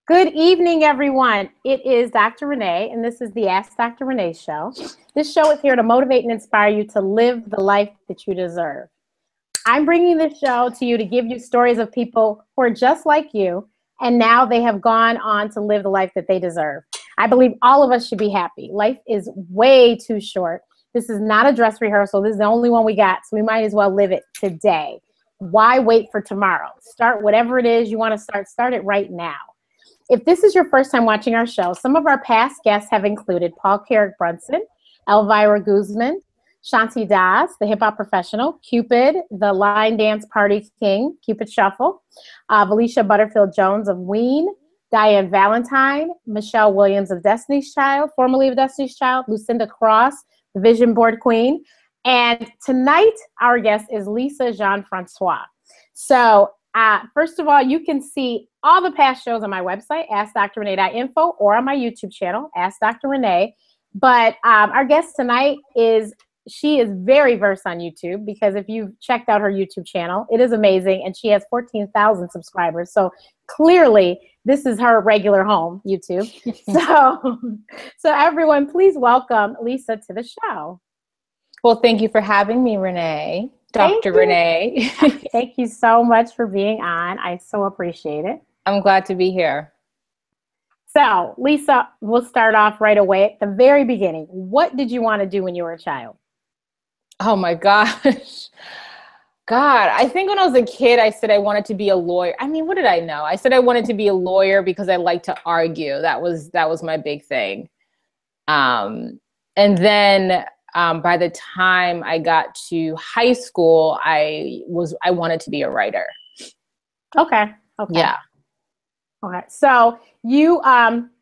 Good evening, everyone. It is Dr. Renee, and this is the Ask Dr. Renee show. This show is here to motivate and inspire you to live the life that you deserve. I'm bringing this show to you to give you stories of people who are just like you, and now they have gone on to live the life that they deserve. I believe all of us should be happy. Life is way too short. This is not a dress rehearsal. This is the only one we got, so we might as well live it today. Why wait for tomorrow? Start whatever it is you want to start it right now. If this is your first time watching our show, some of our past guests have included Paul Carrick Brunson, Elvira Guzman, Shanti Das, the hip hop professional, Cupid, the line dance party king, Cupid Shuffle, Felicia Butterfield Jones of Ween, Diane Valentine, Michelle Williams of Destiny's Child, formerly of Destiny's Child, Lucinda Cross, the Vision Board Queen. And tonight, our guest is Lisa Jean-Francois. So, first of all, you can see all the past shows on my website, AskDrRenee.info, or on my YouTube channel, Ask Dr. Renee. But our guest tonight she is very versed on YouTube, because if you've checked out her YouTube channel, it is amazing, and she has 14,000 subscribers. So clearly, this is her regular home, YouTube. So everyone, please welcome Lisa to the show. Well, thank you for having me, Renee. Dr. Renee. Thank you so much for being on. I so appreciate it. I'm glad to be here. So, Lisa, we'll start off right away at the very beginning. What did you want to do when you were a child? Oh my gosh. God, I think when I was a kid, I said I wanted to be a lawyer. I mean, what did I know? I said I wanted to be a lawyer because I like to argue. That was my big thing. And then by the time I got to high school, I wanted to be a writer. Okay. Yeah. Okay. So you,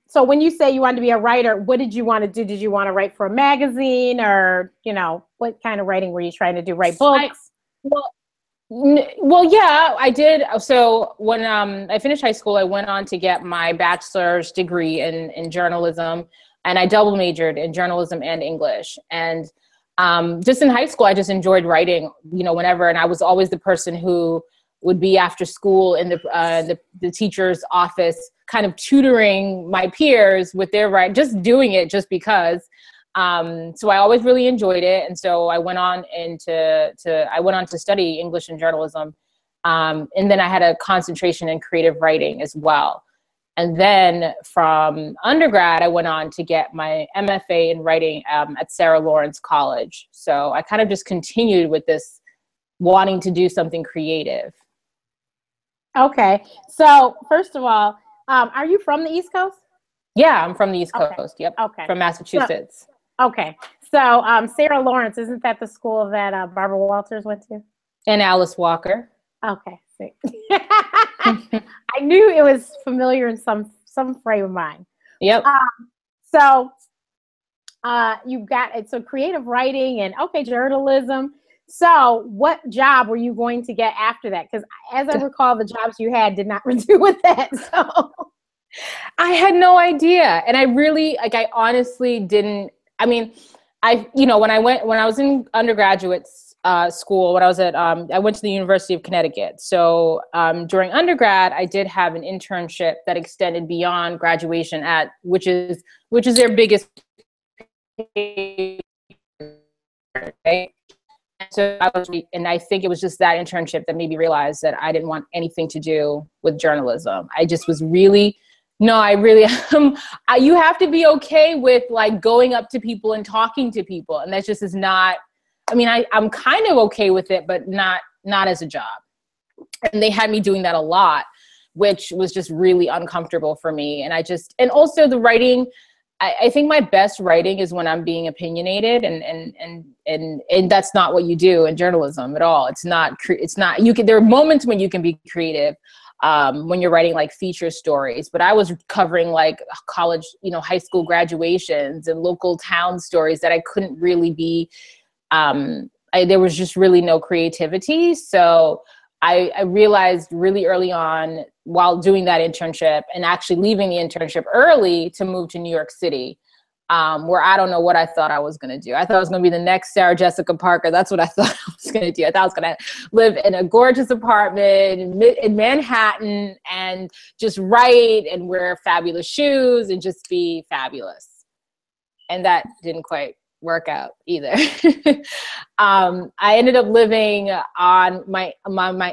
so when you say you wanted to be a writer, what did you want to do? Did you want to write for a magazine, or, what kind of writing were you trying to do? Write books? Well, yeah, I did. So when I finished high school, I went on to get my bachelor's degree in journalism, and I double majored in journalism and English. And just in high school, I just enjoyed writing, whenever. And I was always the person who would be after school in the teacher's office, kind of tutoring my peers with their writing, just doing it just because. So I always really enjoyed it. And so I went on to study English and journalism. And then I had a concentration in creative writing as well. And then from undergrad, I went on to get my MFA in writing at Sarah Lawrence College. So I kind of just continued with this wanting to do something creative. Okay. So first of all, are you from the East Coast? Yeah, I'm from the East Coast. Yep. Okay. From Massachusetts. Okay. So Sarah Lawrence, isn't that the school that Barbara Walters went to? And Alice Walker. Okay. I knew it was familiar in some frame of mind. Yep. So you've got it. So creative writing and journalism. So what job were you going to get after that? Because as I recall, the jobs you had did not do with that. So I had no idea. And I honestly didn't. I mean, when I was in undergraduate school, when I was I went to the University of Connecticut. So during undergrad, I did have an internship that extended beyond graduation which is their biggest. Right? So I think it was just that internship that made me realize that I didn't want anything to do with journalism. I just was really. No, I really am. You have to be okay with going up to people and talking to people. And that just is not, I'm kind of okay with it, but not as a job. And they had me doing that a lot, which was just really uncomfortable for me. And also the writing, I think my best writing is when I'm being opinionated, and that's not what you do in journalism at all. There are moments when you can be creative, when you're writing feature stories, but I was covering college, high school graduations and local town stories that I couldn't really be, there was just really no creativity. So I realized really early on while doing that internship and actually leaving the internship early to move to New York City, where I don't know what I thought I was going to do. I thought I was going to be the next Sarah Jessica Parker. That's what I thought I was going to do. I thought I was going to live in a gorgeous apartment in Manhattan and just write and wear fabulous shoes and just be fabulous. And that didn't quite work out either. I ended up living on my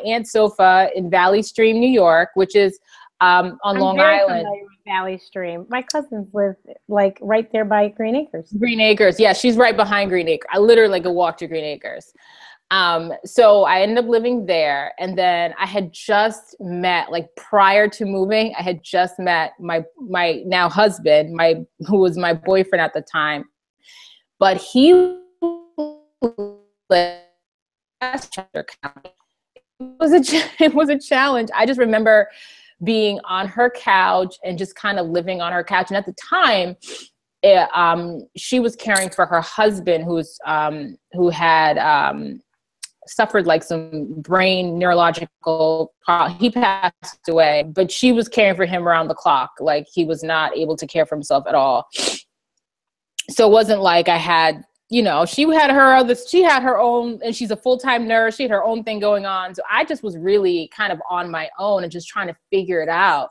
aunt's sofa in Valley Stream, New York, which is on Long Island. Valley Stream. My cousins live like right there by Green Acres. Green Acres. Yeah, she's right behind Green Acres. I literally could walk to Green Acres. So I ended up living there. And then I had just met, like prior to moving, I had just met my now husband, who was my boyfriend at the time. But he lived in Chester County. It was a challenge. I just remember being on her couch and just kind of living on her couch. And at the time, she was caring for her husband, who had suffered like some brain neurological problem. He passed away, but she was caring for him around the clock. Like he was not able to care for himself at all. So it wasn't like I had, you know, she had her own, and she's a full-time nurse. She had her own thing going on. So I just was really kind of on my own and just trying to figure it out.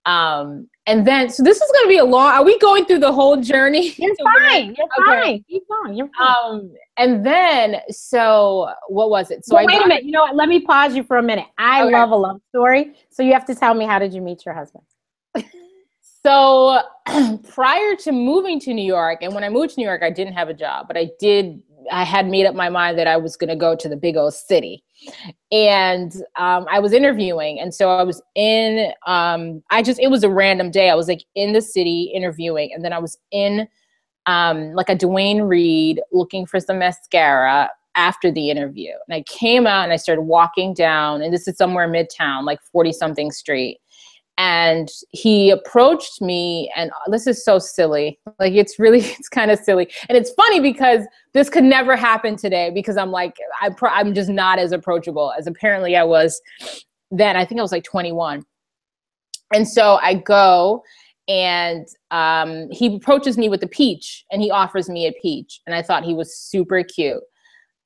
And then, so this is going to be are we going through the whole journey? You're fine. You're fine. Keep going. You're fine. And then, so what was it? So wait a minute. You know what? Let me pause you for a minute. I love a love story. So you have to tell me, how did you meet your husband? So prior to moving to New York, and when I moved to New York, I didn't have a job, but I had made up my mind that I was going to go to the big old city. And I was interviewing. And so I was in, it was a random day. I was like in the city interviewing. And then I was in like a Dwayne Reed looking for some mascara after the interview. And I came out and I started walking down, and this is somewhere Midtown, like 40-something street. And he approached me, and this is so silly. Like, it's kind of silly. And it's funny because this could never happen today, because I'm like, I'm just not as approachable as apparently I was then. I think I was like 21. And so I go, and he approaches me with a peach, and he offers me a peach. And I thought he was super cute.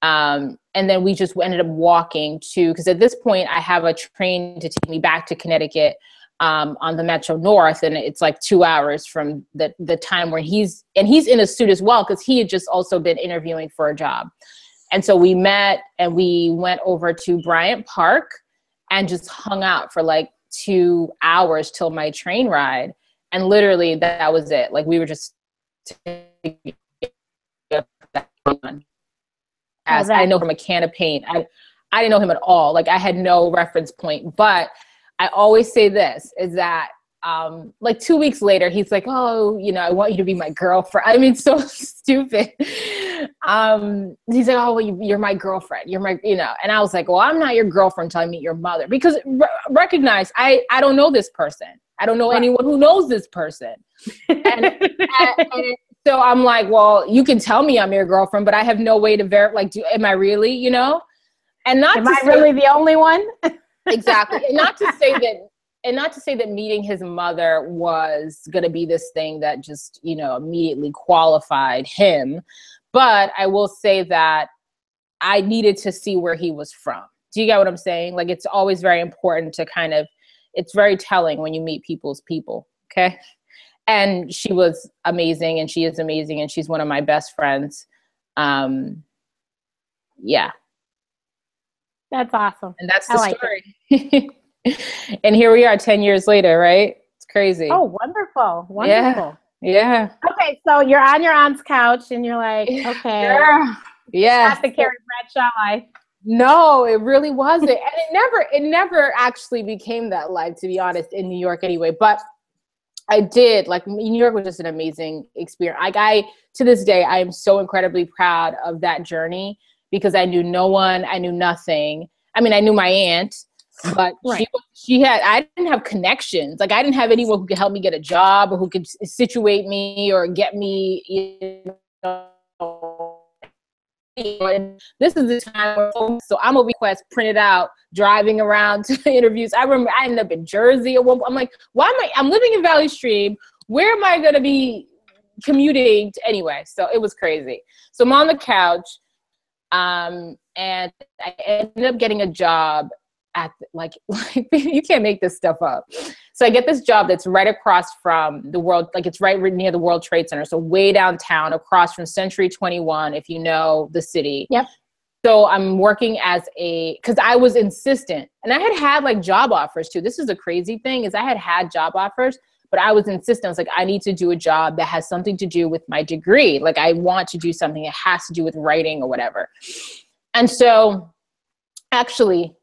And then we just ended up walking because at this point I have a train to take me back to Connecticut on the Metro North, and it's like 2 hours from the time where he's in a suit as well, because he had just also been interviewing for a job. And so we met, and we went over to Bryant Park and just hung out for like 2 hours till my train ride. And literally that was it. Like, we were just as I know from a can of paint. I didn't know him at all. Like, I had no reference point, but I always say this, is that like 2 weeks later, he's like, oh, you know, I want you to be my girlfriend. I mean, so stupid. He's like, oh, well, you're my girlfriend. You're my, you know, and I was like, well, I'm not your girlfriend until I meet your mother, because recognize I don't know this person. I don't know anyone who knows this person. And so I'm like, well, you can tell me I'm your girlfriend, but I have no way to verify, like, am I really, you know? And not am I really the only one? Exactly. And not to say that meeting his mother was going to be this thing that just, you know, immediately qualified him. But I will say that I needed to see where he was from. Do you get what I'm saying? Like, it's always very important to it's very telling when you meet people's people. Okay. And she was amazing, and she is amazing, and she's one of my best friends. Yeah. That's awesome. And that's the story. And here we are 10 years later, right? It's crazy. Oh, wonderful. Wonderful. Yeah. Okay, so you're on your aunt's couch, and you're like, okay. Yeah. Not the Carrie Bradshaw life. No, it really wasn't. And it never actually became that life, to be honest, in New York anyway. But I did, like, New York was just an amazing experience. Like, to this day, I am so incredibly proud of that journey, because I knew no one, I knew nothing. I mean, I knew my aunt, but I didn't have connections. Like, I didn't have anyone who could help me get a job, or who could situate me or get me, you know. And this is the time where, so I'm a request printed out, driving around to interviews. I remember I ended up in Jersey. I'm like, I'm living in Valley Stream. Where am I going to be commuting anyway. So it was crazy. So I'm on the couch, and I ended up getting a job at like you can't make this stuff up. So I get this job that's right across from the world, like it's right near the World Trade Center. So way downtown, across from Century 21, if you know the city. Yep. So I'm working as because I was insistent, and I had like job offers too. This is the crazy thing, is I had job offers, but I was insistent. I was like, I need to do a job that has something to do with my degree. Like I want to do something that has to do with writing or whatever. And so actually,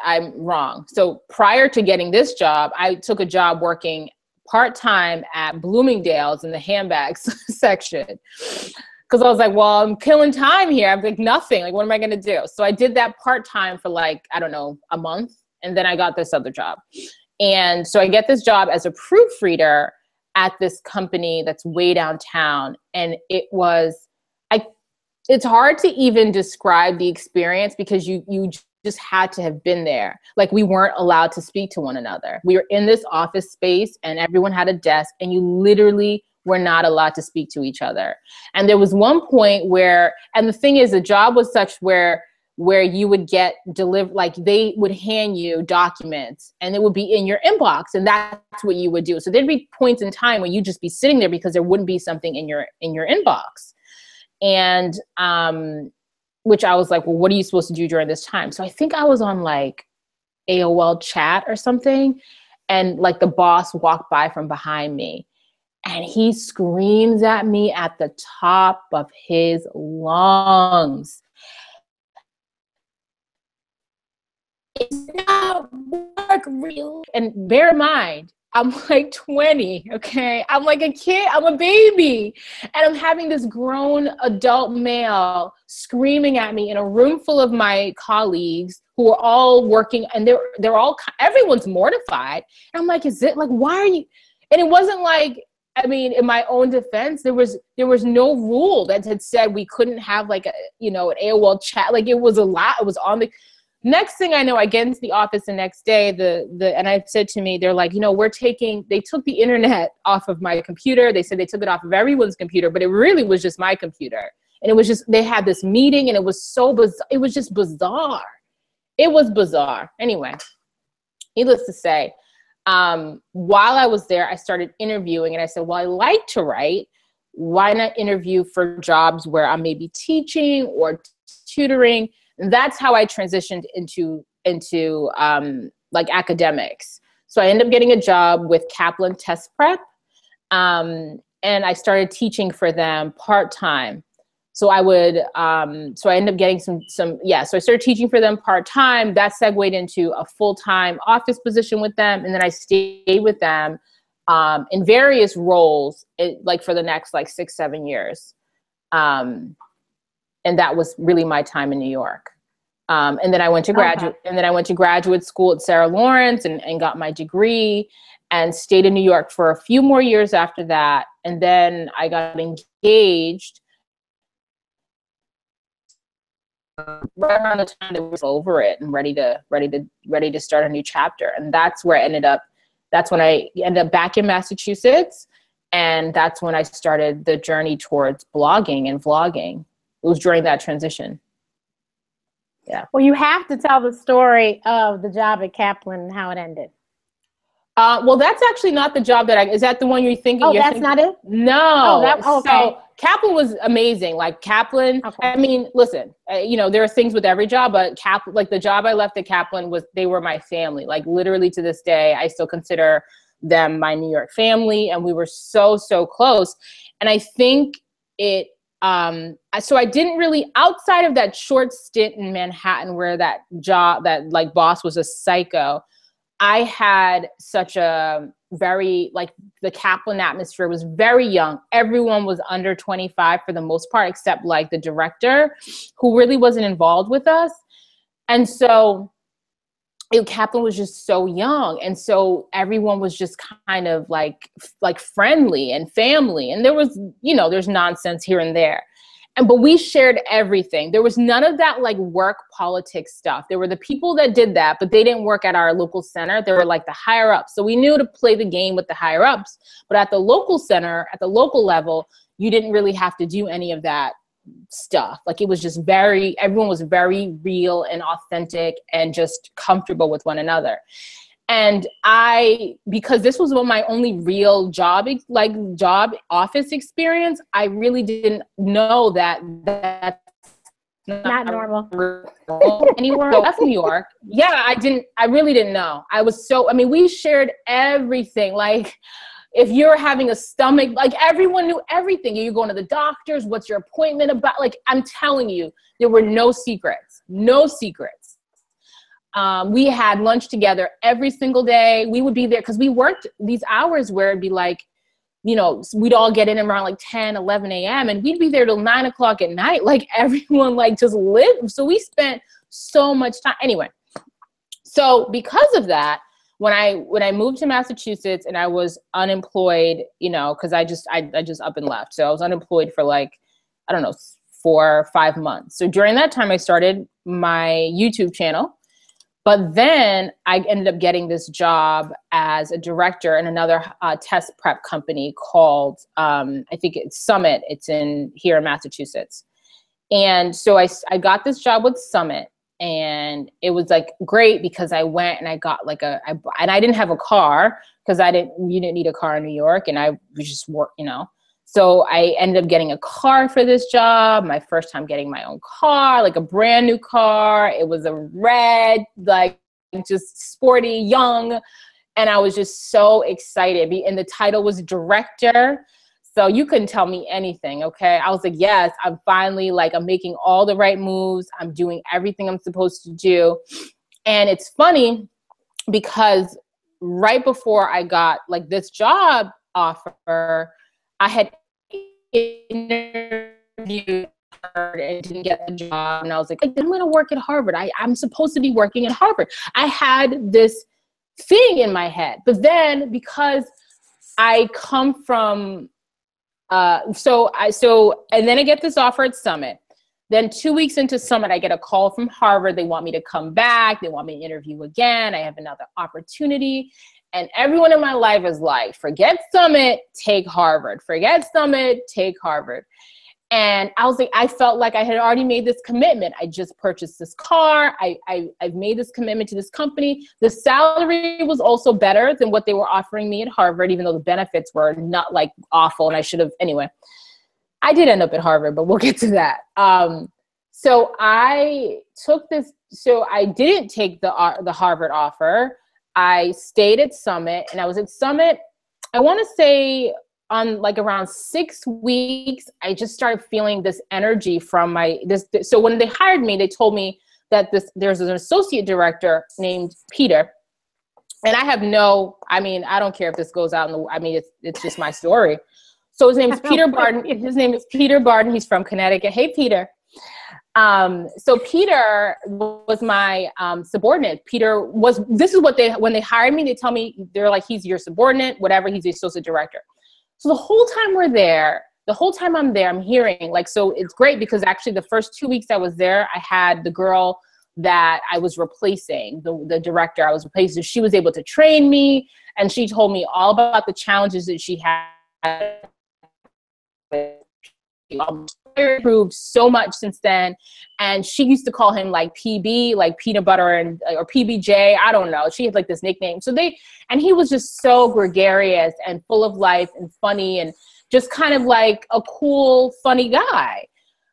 I'm wrong. So prior to getting this job, I took a job working part-time at Bloomingdale's in the handbags section. Because I was like, well, I'm killing time here. I'm like, nothing. Like, what am I going to do? So I did that part-time for like, I don't know, a month. And then I got this other job. And so I get this job as a proofreader at this company that's way downtown. And it's hard to even describe the experience, because you just had to have been there. Like, we weren't allowed to speak to one another. We were in this office space and everyone had a desk, and you literally were not allowed to speak to each other. And there was one point where, and the thing is, the job was such where you would get delivered, like they would hand you documents and it would be in your inbox, and that's what you would do. So there'd be points in time where you'd just be sitting there because there wouldn't be something in your inbox. And, which I was like, well, what are you supposed to do during this time? So I think I was on like AOL chat or something. And like the boss walked by from behind me and he screams at me at the top of his lungs. It's not work real. And bear in mind, I'm like 20, okay? I'm like a kid, I'm a baby. And I'm having this grown adult male screaming at me in a room full of my colleagues who are all working, and they're all, everyone's mortified. And I'm like, is it like, why are you? And it wasn't like, I mean, in my own defense, there was no rule that had said we couldn't have like a, an AOL chat. Like, it was a lot, it was on the, next thing I know, I get into the office the next day, and I said to me, they're like, they took the internet off of my computer. They said they took it off of everyone's computer, but it really was just my computer. And it was just, they had this meeting and it was so bizarre. It was just bizarre. It was bizarre. Anyway, needless to say, while I was there, I started interviewing and I said, well, I like to write. Why not interview for jobs where I'm maybe teaching or tutoring? And that's how I transitioned into like academics. So I ended up getting a job with Kaplan Test Prep, and I started teaching for them part-time. So I ended up getting so I started teaching for them part-time. That segued into a full-time office position with them, and then I stayed with them in various roles, like for the next like 6-7 years. And that was really my time in New York. And then I went to graduate school at Sarah Lawrence and got my degree and stayed in New York for a few more years after that. And then I got engaged right around the time that I was over it and ready to start a new chapter. And that's where that's when I ended up back in Massachusetts. And that's when I started the journey towards blogging and vlogging. It was during that transition. Yeah. Well, you have to tell the story of the job at Kaplan and how it ended. Well, that's actually not the job is that the one you're thinking? Oh, that's not it? No. Okay. So Kaplan was amazing. Like Kaplan, okay. I mean, listen, there are things with every job, but like the job I left at Kaplan they were my family. Like literally to this day, I still consider them my New York family. And we were so, so close. And I think so I didn't really, outside of that short stint in Manhattan where that like boss was a psycho, I had such a very, like, the Kaplan atmosphere was very young. Everyone was under 25 for the most part, except like the director, who really wasn't involved with us. And so Kaplan was just so young. And so everyone was just kind of like friendly and family. And there was, there's nonsense here and there. but we shared everything. There was none of that like work politics stuff. There were the people that did that, but they didn't work at our local center. They were like the higher ups. So we knew to play the game with the higher ups, but at the local center, at the local level, you didn't really have to do any of that stuff. Like it was just everyone was very real and authentic and just comfortable with one another. And because this was my only real job office experience, I really didn't know that that's not normal anywhere. I left New York. Yeah, I really didn't know. We shared everything. Like if you're having a stomach, like everyone knew everything. You're going to the doctors, what's your appointment about? Like I'm telling you, there were no secrets. We had lunch together every single day. We would be there because we worked these hours where it'd be like, you know, we'd all get in around like 10, 11 a.m. and we'd be there till 9 o'clock at night. Like everyone like just lived. So we spent so much time. Anyway, so because of that, when I moved to Massachusetts and I was unemployed, you know, because I just up and left. So I was unemployed for like, I don't know, 4 or 5 months. So during that time I started my YouTube channel. But then I ended up getting this job as a director in another test prep company called, I think it's Summit. It's here in Massachusetts. And so I got this job with Summit, and it was like great because I went and I got like and I didn't have a car because you didn't need a car in New York, and I was just work, you know. So I ended up getting a car for this job, my first time getting my own car, like a brand new car. It was a red, like just sporty, young. And I was just so excited. And the title was director. So you couldn't tell me anything, okay? I was like, yes, I'm finally like, I'm making all the right moves. I'm doing everything I'm supposed to do. And it's funny because right before I got like this job offer, I had interviewed Harvard and didn't get the job, and I was like, I'm going to work at Harvard. I'm supposed to be working at Harvard. I had this thing in my head, but then because I come from, and then I get this offer at Summit. Then 2 weeks into Summit, I get a call from Harvard. They want me to come back. They want me to interview again. I have another opportunity. And everyone in my life is like, forget Summit, take Harvard. Forget Summit, take Harvard. And I was like, I felt like I had already made this commitment. I just purchased this car. I've made this commitment to this company. The salary was also better than what they were offering me at Harvard, even though the benefits were not like awful. And I should have, anyway, I did end up at Harvard, but we'll get to that. So I took this, so I didn't take the Harvard offer. I stayed at Summit, and I was at Summit, I want to say on like around 6 weeks, I just started feeling this energy from so when they hired me, they told me that there's an associate director named Peter. And I don't care if this goes out it's just my story. So his name is Peter Barden. He's from Connecticut. Hey, Peter. So Peter was my subordinate. When they hired me, they tell me, they're like, he's your subordinate, whatever, he's the associate director. So the whole time I'm there, I'm hearing like, so it's great because actually the first 2 weeks I was there, I had the girl that I was replacing, the director I was replacing. So she was able to train me, and she told me all about the challenges that she had. Improved so much since then, and she used to call him like PB, like peanut butter, or PBJ, I don't know, she had like this nickname. And he was just so gregarious and full of life and funny and just kind of like a cool, funny guy.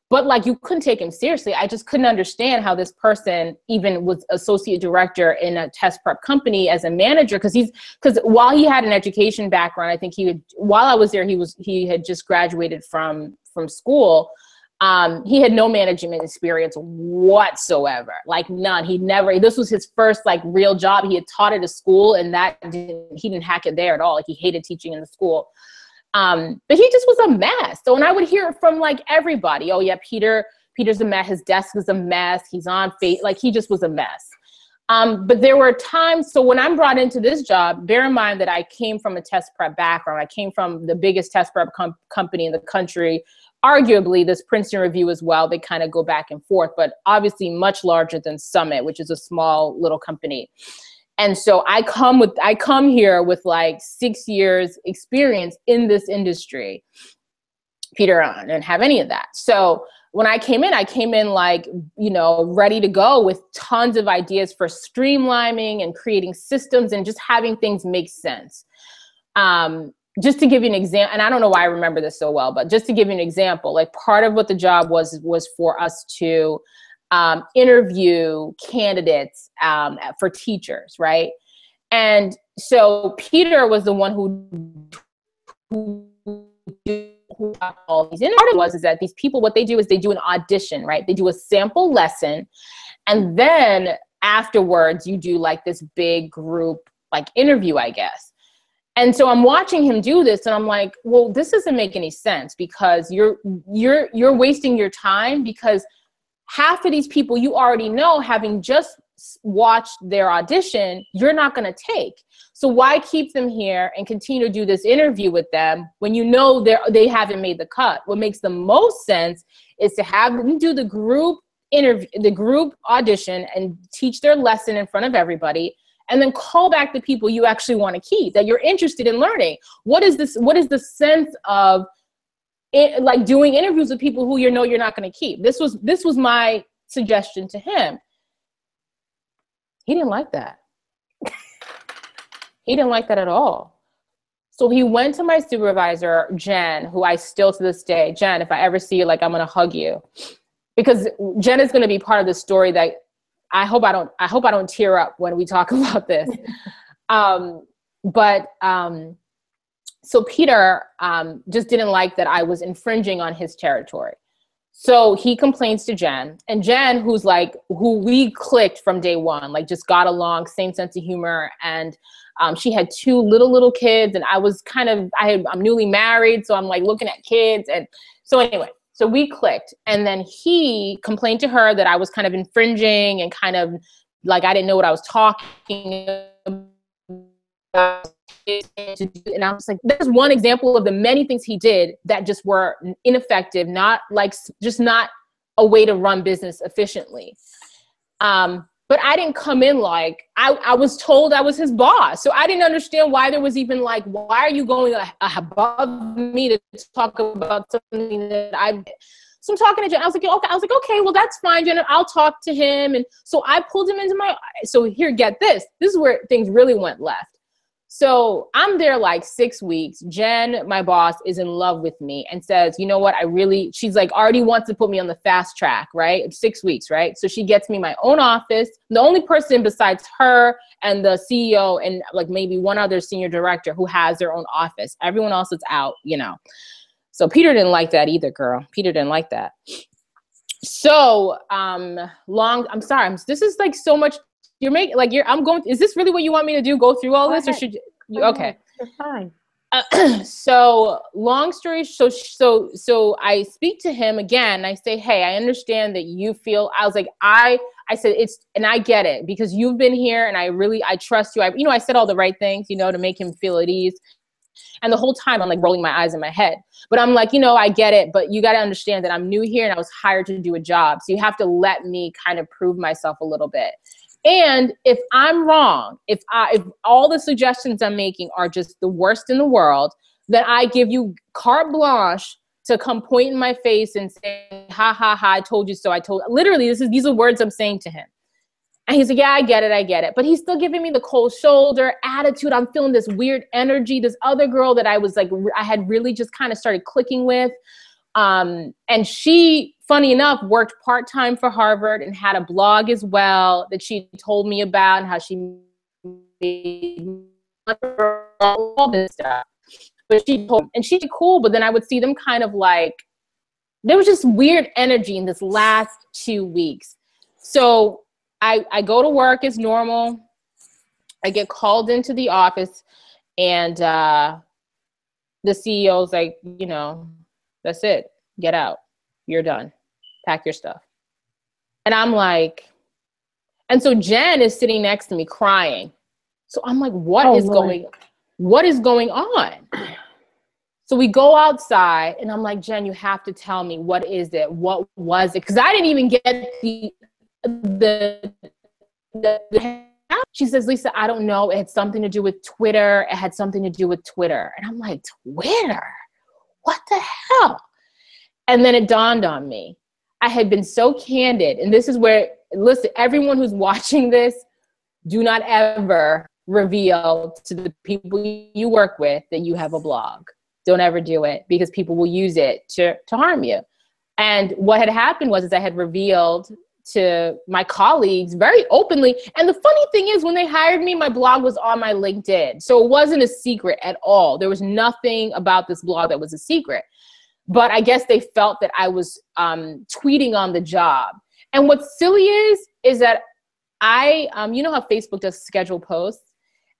But like, you couldn't take him seriously. I just couldn't understand how this person even was associate director in a test prep company as a manager. Because while he had an education background, I think while I was there, he had just graduated from school. He had no management experience whatsoever, like none. This was his first like real job. He had taught at a school, and he didn't hack it there at all. Like he hated teaching in the school. But he just was a mess. So, and I would hear it from like everybody. Oh yeah, Peter's a mess. His desk is a mess. He's on face. Like he just was a mess. But there were times, so when I'm brought into this job, bear in mind that I came from a test prep background. I came from the biggest test prep company in the country, arguably this Princeton Review as well. They kind of go back and forth, but obviously much larger than Summit, which is a small little company. And so I come here with like 6 years experience in this industry. Peter, I didn't have any of that. So when I came in like, you know, ready to go with tons of ideas for streamlining and creating systems and just having things make sense. Just to give you an example, and I don't know why I remember this so well, but just to give you an example, like part of what the job was for us to interview candidates for teachers, right? And so Peter was the one who all these interviews is that these people, what they do is they do an audition, right? They do a sample lesson, and then afterwards you do like this big group like interview, I guess. And so I'm watching him do this and I'm like, well, this doesn't make any sense because you're wasting your time, because half of these people you already know, having just watched their audition, you're not going to take. So why keep them here and continue to do this interview with them when you know they haven't made the cut? What makes the most sense is to have them do the group interview, the group audition, and teach their lesson in front of everybody, and then call back the people you actually want to keep, that you're interested in learning. What is this? What is the sense of it, like doing interviews with people who you know you're not going to keep? This was my suggestion to him. He didn't like that. He didn't like that at all. So he went to my supervisor, Jen, who I still to this day, Jen, if I ever see you, like, I'm going to hug you, because Jen is going to be part of the story that I hope I don't tear up when we talk about this. So Peter just didn't like that I was infringing on his territory. So he complains to Jen, and Jen, who we clicked from day one, like just got along, same sense of humor. And she had 2 little kids, and I'm newly married. So I'm like looking at kids. And so anyway, so we clicked, and then he complained to her that I was kind of infringing and kind of like, I didn't know what I was talking about. And I was like, this is one example of the many things he did that just were ineffective, not a way to run business efficiently. But I didn't come in like, I was told I was his boss. So I didn't understand why there was even like, why are you going above me to talk about something that so I'm talking to Jen. I was like, okay, well, that's fine, Jen. I'll talk to him. And so I pulled him into so here, get this. This is where things really went left. So I'm there like 6 weeks. Jen, my boss, is in love with me and says, you know what, she's like already wants to put me on the fast track, right? It's 6 weeks, right? So she gets me my own office. The only person besides her and the CEO and like maybe one other senior director who has their own office. Everyone else is out, you know. So Peter didn't like that either, girl. Peter didn't like that. So I'm sorry. This is like so much. Is this really what you want me to do? Go through all this, or should you? Okay. You're fine. So long story, so I speak to him again. I say, hey, I understand that you feel, I was like, I said, and I get it because you've been here and I trust you. I said all the right things, to make him feel at ease. And the whole time I'm like rolling my eyes in my head, but I'm like, I get it, but you got to understand that I'm new here and I was hired to do a job. So you have to let me kind of prove myself a little bit. And if I'm wrong, if all the suggestions I'm making are just the worst in the world, then I give you carte blanche to come point in my face and say, ha, ha, ha, I told you so. Literally, these are words I'm saying to him. And he's like, yeah, I get it. But he's still giving me the cold shoulder attitude. I'm feeling this weird energy. This other girl that I was like, I had really just kind of started clicking with. And she, funny enough, worked part-time for Harvard and had a blog as well that she told me about, and how she made all this stuff. But she's cool, but then I would see them kind of like, there was just weird energy in this last 2 weeks. So I go to work as normal. I get called into the office, and the CEO's like, that's it. Get out. You're done. Pack your stuff. And I'm like, and so Jen is sitting next to me crying. So I'm like, what is going on? So we go outside and I'm like, Jen, you have to tell me, what is it? What was it? Because I didn't even get the she says, Lisa, I don't know. It had something to do with Twitter. It had something to do with Twitter. And I'm like, Twitter? What the hell? And then it dawned on me. I had been so candid. And this is where, listen, everyone who's watching this, do not ever reveal to the people you work with that you have a blog. Don't ever do it, because people will use it to harm you. And what had happened was I had revealed to my colleagues very openly. And the funny thing is, when they hired me, my blog was on my LinkedIn. So it wasn't a secret at all. There was nothing about this blog that was a secret. But I guess they felt that I was tweeting on the job. And what's silly is that I, you know how Facebook does schedule posts?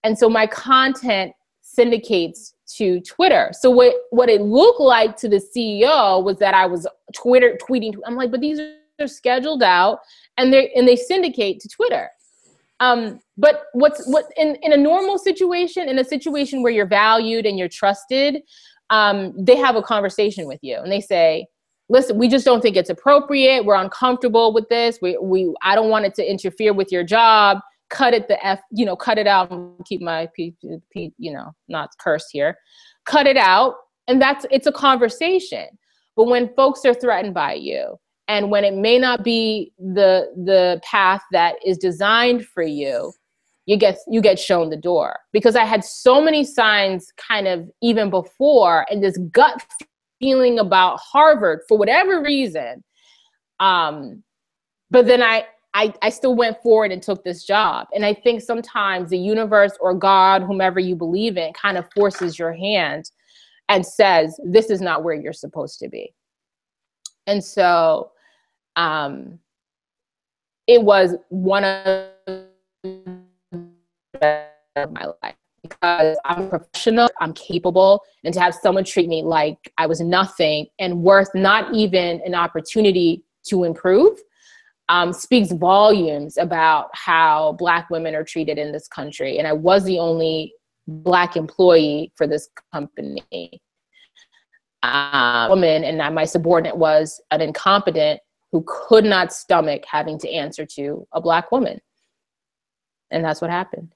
And so my content syndicates to Twitter. So what it looked like to the CEO was that I was tweeting. I'm like, but these are scheduled out and they syndicate to Twitter. But what in a normal situation, in a situation where you're valued and you're trusted, they have a conversation with you and they say, listen, we just don't think it's appropriate. We're uncomfortable with this. I don't want it to interfere with your job. Cut it cut it out and keep my not cursed here. Cut it out. And it's a conversation. But when folks are threatened by you, and when it may not be the path that is designed for you, you get shown the door. Because I had so many signs kind of even before, and this gut feeling about Harvard for whatever reason. But then I still went forward and took this job. And I think sometimes the universe or God, whomever you believe in, kind of forces your hand and says, this is not where you're supposed to be. And so it was one of my life, because I'm a professional, I'm capable, and to have someone treat me like I was nothing and worth not even an opportunity to improve speaks volumes about how Black women are treated in this country. And I was the only Black employee for this company. Woman, and my subordinate was an incompetent who could not stomach having to answer to a Black woman. And that's what happened.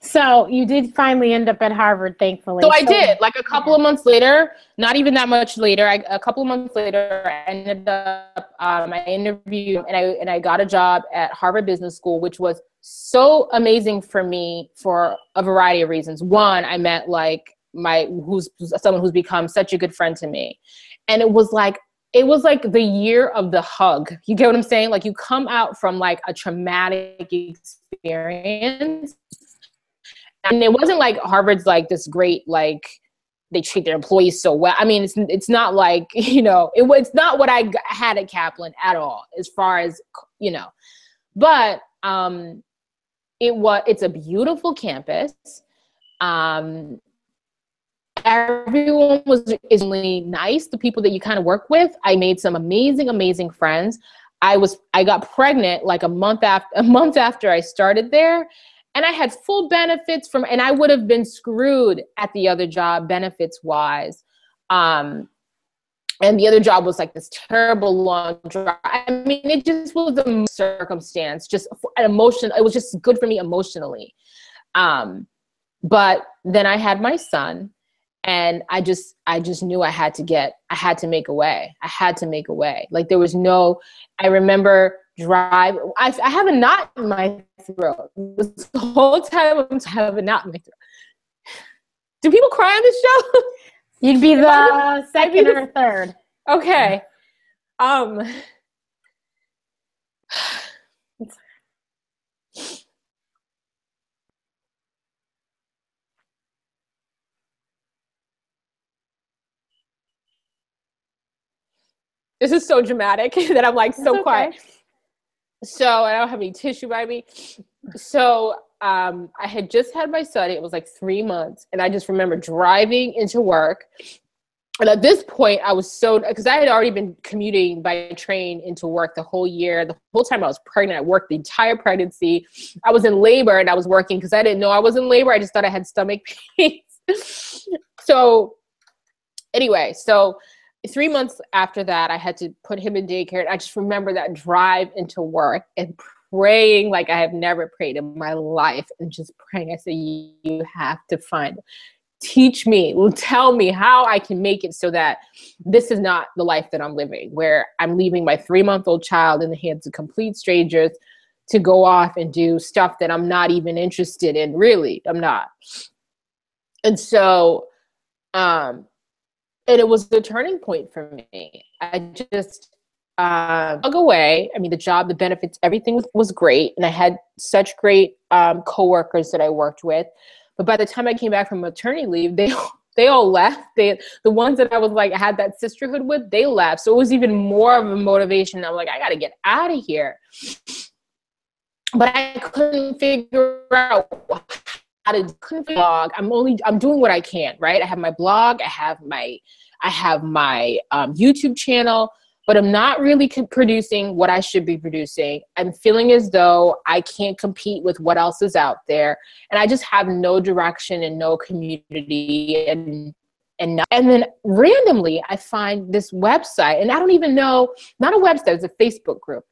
So you did finally end up at Harvard, thankfully. So I did, like a couple of months later, not even that much later, a couple of months later, I ended up, I interviewed and I got a job at Harvard Business School, which was so amazing for me for a variety of reasons. One, I met like someone who's become such a good friend to me. And it was like the year of the hug. You get what I'm saying? Like, you come out from like a traumatic experience. And it wasn't like Harvard's like this great, like, they treat their employees so well. I mean, it's not like, it's not what I had at Kaplan at all, as far as, but it's a beautiful campus. Everyone is really nice. The people that you kind of work with, I made some amazing, amazing friends. I got pregnant like a month after I started there. And I had full benefits and I would have been screwed at the other job benefits wise. And the other job was like this terrible long drive. I mean, it just was a circumstance, just an emotion. It was just good for me emotionally. But then I had my son, and I just knew I had to make a way. I had to make a way. Like, there was I remember I have a knot in my throat. This whole time I have a knot in my throat. Do people cry on this show? You'd be the second or third. Okay. This is so dramatic that I'm like so quiet. So I don't have any tissue by me. So I had just had my son. It was like 3 months. And I just remember driving into work. And at this point, I was because I had already been commuting by train into work the whole year. The whole time I was pregnant, I worked the entire pregnancy. I was in labor and I was working because I didn't know I was in labor. I just thought I had stomach pains. So anyway, so 3 months after that, I had to put him in daycare. And I just remember that drive into work and praying like I have never prayed in my life, and just praying. I said, you have to teach me, tell me how I can make it so that this is not the life that I'm living, where I'm leaving my 3-month-old child in the hands of complete strangers to go off and do stuff that I'm not even interested in. Really, I'm not. And so, and it was the turning point for me. I just dug away. I mean, the job, the benefits, everything was great. And I had such great coworkers that I worked with. But by the time I came back from maternity leave, they all left. The ones that I was like, I had that sisterhood with, they left. So it was even more of a motivation. I'm like, I got to get out of here. But I couldn't figure out how to blog. I'm doing what I can, right? I have my blog, I have my YouTube channel, but I'm not really producing what I should be producing. I'm feeling as though I can't compete with what else is out there, and I just have no direction and no community and then randomly I find this website, and I don't even know, not a website, it's a Facebook group.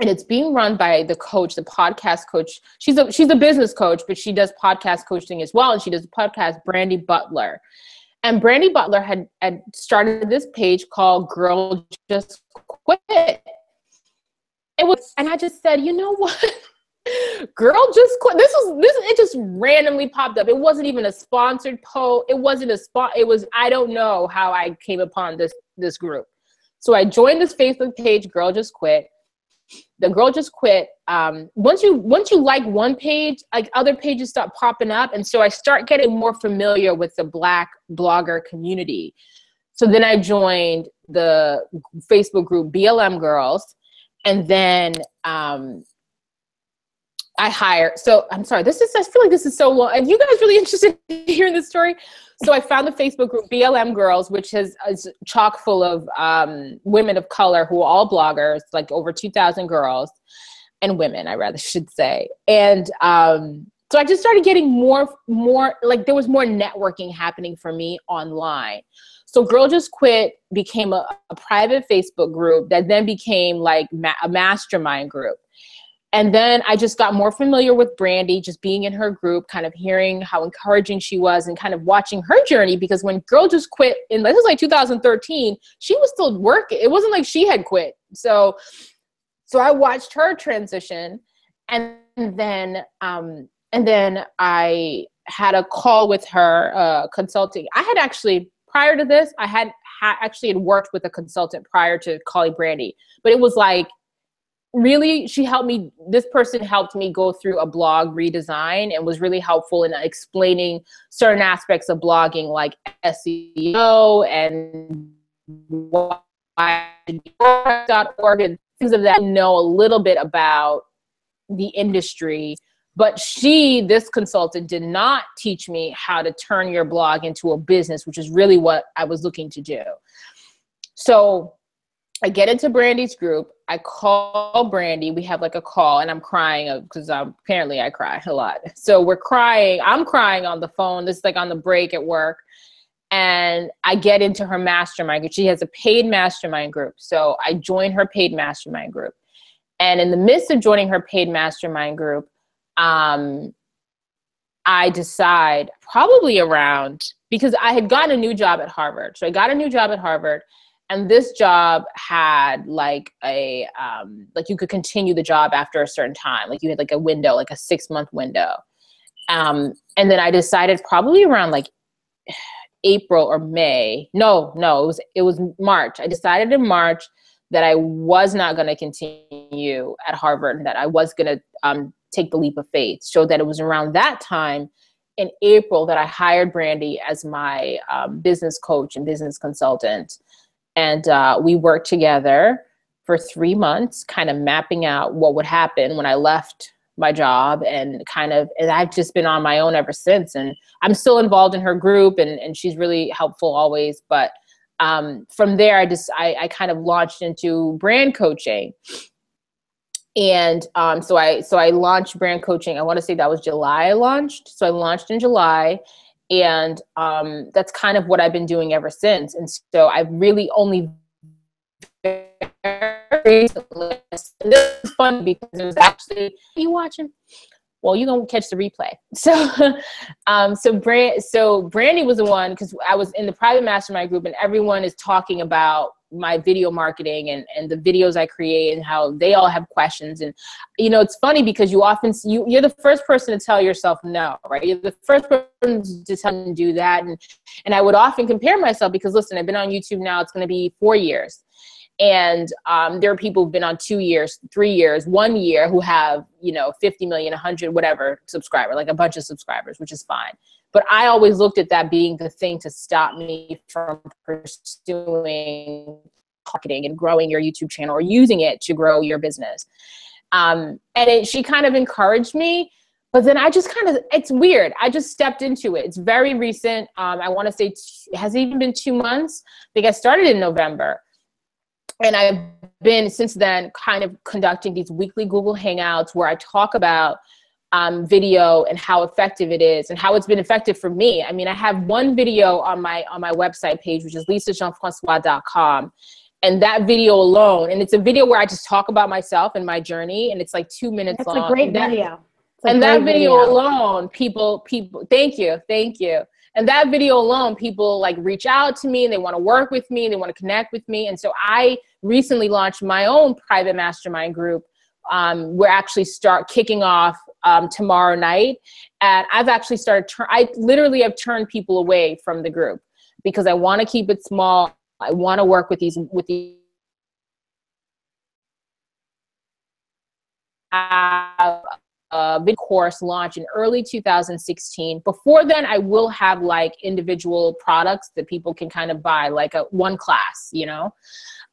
And it's being run by the coach, the podcast coach. She's a business coach, but she does podcast coaching as well. And she does a podcast, Brandy Butler. And Brandy Butler had started this page called Girl Just Quit. And I just said, you know what? Girl Just Quit. It just randomly popped up. It wasn't even a sponsored post. It wasn't I don't know how I came upon this group. So I joined this Facebook page, Girl Just Quit. The Girl Just Quit. Once you like one page, like other pages start popping up. And so I start getting more familiar with the Black blogger community. So then I joined the Facebook group BLM Girls. And then I hired, so I'm sorry, I feel like this is so long. Are you guys really interested in hearing this story? So I found the Facebook group BLM Girls, which is chock full of women of color who are all bloggers, like over 2,000 girls and women, I rather should say. And so I just started getting more, like there was more networking happening for me online. So Girl Just Quit became a private Facebook group that then became like a mastermind group. And then I just got more familiar with Brandy, just being in her group, kind of hearing how encouraging she was and kind of watching her journey. Because when Girl Just Quit, this was like 2013, she was still working. It wasn't like she had quit. So I watched her transition. And then I had a call with her consulting. I had actually, prior to this, I had worked with a consultant prior to calling Brandy. But it was like, really, this person helped me go through a blog redesign and was really helpful in explaining certain aspects of blogging, like SEO and why.org and things of that. I know a little bit about the industry, but this consultant did not teach me how to turn your blog into a business, which is really what I was looking to do. So I get into Brandy's group. I call Brandy. We have like a call, and I'm crying because apparently I cry a lot. So we're crying. I'm crying on the phone. This is like on the break at work. And I get into her mastermind group. She has a paid mastermind group. So I join her paid mastermind group. And in the midst of joining her paid mastermind group, I decide probably because I had gotten a new job at Harvard. So I got a new job at Harvard. And this job had like like you could continue the job after a certain time. Like you had like a window, like a 6-month window. And then I decided probably around like April or May. No, it was March. I decided in March that I was not going to continue at Harvard and that I was going to take the leap of faith. So that it was around that time in April that I hired Brandy as my business coach and business consultant. And we worked together for 3 months, kind of mapping out what would happen when I left my job, and I've just been on my own ever since. And I'm still involved in her group, and she's really helpful always. But from there, I kind of launched into brand coaching. And so I launched brand coaching. I want to say that was July I launched. So I launched in July. And that's kind of what I've been doing ever since. And so I've really only recently, this is fun because it was actually, are you watching? Well, you're gonna catch the replay. So Brandy was the one, because I was in the private mastermind group and everyone is talking about my video marketing and the videos I create and how they all have questions. And, you know, it's funny because you're the first person to tell yourself no, right? You're the first person to tell them to do that. And I would often compare myself because, listen, I've been on YouTube now, it's going to be 4 years. And there are people who've been on 2 years, 3 years, 1 year who have, 50 million, 100, whatever subscriber, like a bunch of subscribers, which is fine. But I always looked at that being the thing to stop me from pursuing marketing and growing your YouTube channel or using it to grow your business. She kind of encouraged me, but then I just it's weird. I just stepped into it. It's very recent. I want to say it hasn't even been 2 months. I think I started in November. And I've been since then kind of conducting these weekly Google Hangouts where I talk about video and how effective it is and how it's been effective for me. I mean, I have one video on my website page, which is lisajeanfrancois.com. And that video alone, and it's a video where I just talk about myself and my journey, and it's like 2 minutes long. It's a great video. And that video alone, people, thank you. And that video alone, people like reach out to me and they want to work with me, they want to connect with me. And so I recently launched my own private mastermind group. We're actually kicking off tomorrow night. And I've actually I literally have turned people away from the group because I want to keep it small. I want to work with these big course launch in early 2016. Before then, I will have like individual products that people can kind of buy, like one class,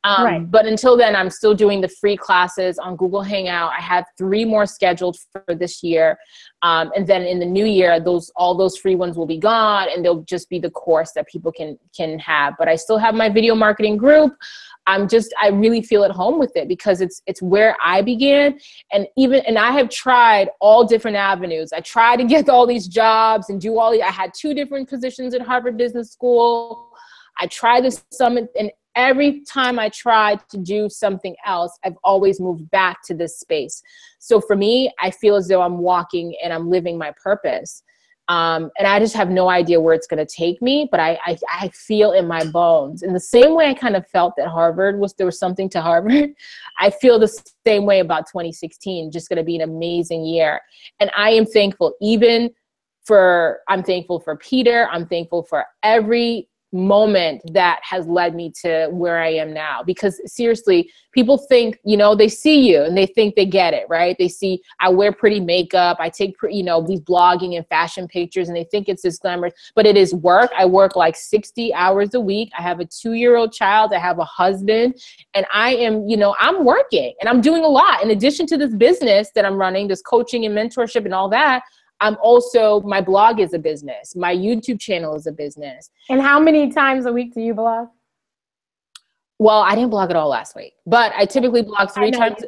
Right. But until then, I'm still doing the free classes on Google Hangout. I have 3 more scheduled for this year. And then in the new year, all those free ones will be gone and they'll just be the course that people can have. But I still have my video marketing group. I really feel at home with it because it's where I began. And I have tried all different avenues. I tried to get all these jobs and I had 2 different positions at Harvard Business School. I tried the summit, and every time I tried to do something else, I've always moved back to this space. So for me, I feel as though I'm walking and I'm living my purpose. And I just have no idea where it's going to take me, but I feel in my bones. In the same way I kind of felt that there was something to Harvard, I feel the same way about 2016, just going to be an amazing year. And I am thankful I'm thankful for Peter. I'm thankful for every moment that has led me to where I am now, because seriously, people think, they see you and they think they get it, right? They see I wear pretty makeup, I take these blogging and fashion pictures, and they think it's this glamorous, but it is work. I work like 60 hours a week. I have a 2-year-old child. I have a husband, and I am, I'm working and I'm doing a lot in addition to this business that I'm running, this coaching and mentorship and all that. My blog is a business. My YouTube channel is a business. And how many times a week do you blog? Well, I didn't blog at all last week, but I typically blog 3 times.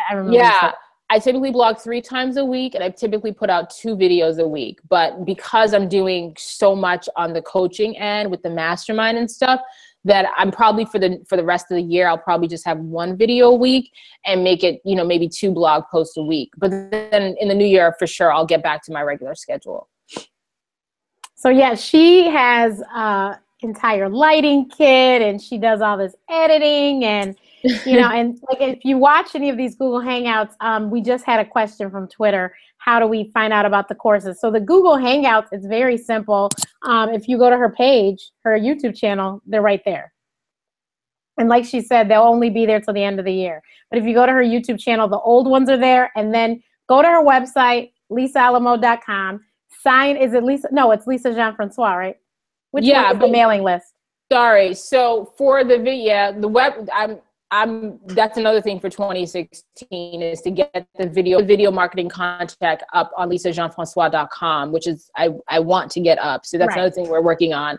I remember. Yeah. I typically blog 3 times a week, and I typically put out 2 videos a week. But because I'm doing so much on the coaching end with the mastermind and stuff, that I'm probably for the rest of the year, I'll probably just have 1 video a week and make it, maybe 2 blog posts a week. But then in the new year, for sure, I'll get back to my regular schedule. So yeah, she has entire lighting kit, and she does all this editing, and and like if you watch any of these Google Hangouts, we just had a question from Twitter. How do we find out about the courses? So the Google Hangouts, it's very simple. If you go to her page, her YouTube channel, they're right there. And like she said, they'll only be there till the end of the year. But if you go to her YouTube channel, the old ones are there. And then go to her website, lisaalamo.com. Is it Lisa? No, it's Lisa Jean-Francois, right? Which one is the mailing list? Sorry. So for the video, the web, that's another thing for 2016 is to get the video marketing contact up on lisajeanfrancois.com, which is I want to get up. So that's another thing we're working on.